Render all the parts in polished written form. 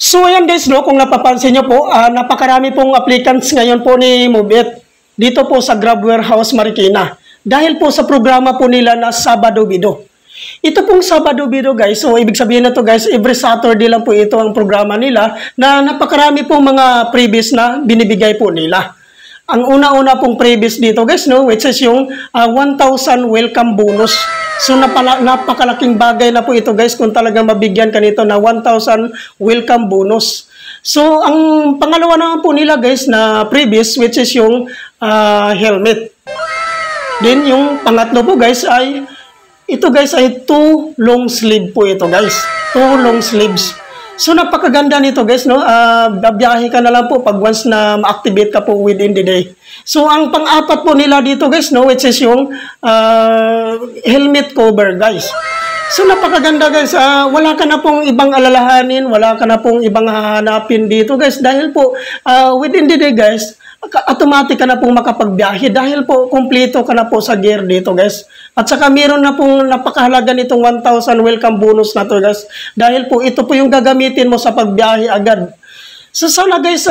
So ayan guys, no, kung napapansin nyo po, napakarami pong applicants ngayon po ni MoveIt dito po sa Grab Warehouse Marikina. Dahil po sa programa po nila na Sabado Bido. Ito pong Sabado Bido guys, so ibig sabihin na to guys, every Saturday lang po ito ang programa nila na napakarami pong mga previous na binibigay po nila. Ang una-una pong previous dito guys, no, which is yung 1,000 welcome bonus. So napakalaking bagay na po ito guys kung talagang mabigyan ka nito na 1,000 welcome bonus. So ang pangalawa naman po nila guys na previous, which is yung helmet. Then yung pangatlo po guys ay ito guys ay 2 long sleeve po ito guys. 2 long sleeves. So napakaganda nito guys, no? Babiyahe ka na lang po pag once na ma-activate ka po within the day. So ang pang-apat po nila dito guys, no, which is yung helmet cover guys. So napakaganda guys, wala ka na pong ibang alalahanin, wala ka na pong ibang hahanapin dito guys dahil po within the day guys, automatic ka na pong makapagbiyahe dahil po kumpleto ka na po sa gear dito guys. At saka meron na pong napakahalaga nitong 1,000 welcome bonus na to guys. Dahil po ito po yung gagamitin mo sa pagbiyahe agad. So sana guys,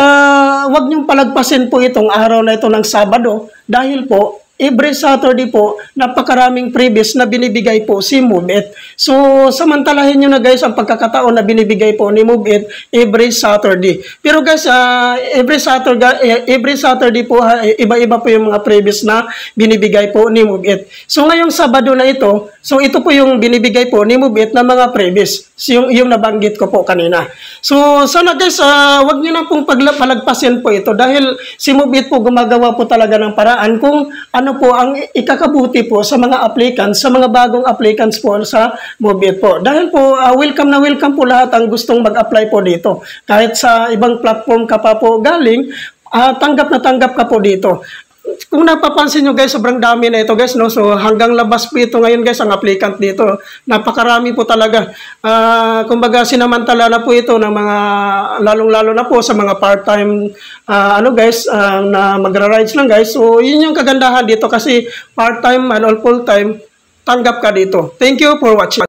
wag niyong palagpasin po itong araw na ito ng Sabado. Dahil po, every Saturday po, napakaraming previous na binibigay po si MoveIt. So, samantalahin nyo na guys ang pagkakataon na binibigay po ni MoveIt every Saturday. Pero guys, every Saturday po, iba-iba po yung mga previous na binibigay po ni MoveIt. So, ngayong Sabado na ito, so ito po yung binibigay po ni MoveIt na mga previous. So, yung nabanggit ko po kanina. So, sana guys, wag nyo na pong palagpasin po ito dahil si MoveIt po gumagawa po talaga ng paraan kung ano po ang ikakabuti po sa mga applicants, sa mga bagong applicants po sa MoveIt po. Dahil po, welcome na welcome po lahat ang gustong mag-apply po dito. Kahit sa ibang platform ka pa po galing, tanggap na tanggap ka po dito. Kung napapansin nyo guys, sobrang dami na ito guys, no? So hanggang labas po ito ngayon guys, ang applicant dito. Napakarami po talaga. Kumbaga sinamantala na po ito ng mga, lalong-lalo na po sa mga part-time, na magra-rides lang guys. So yun yung kagandahan dito kasi part-time and all full-time, tanggap ka dito. Thank you for watching.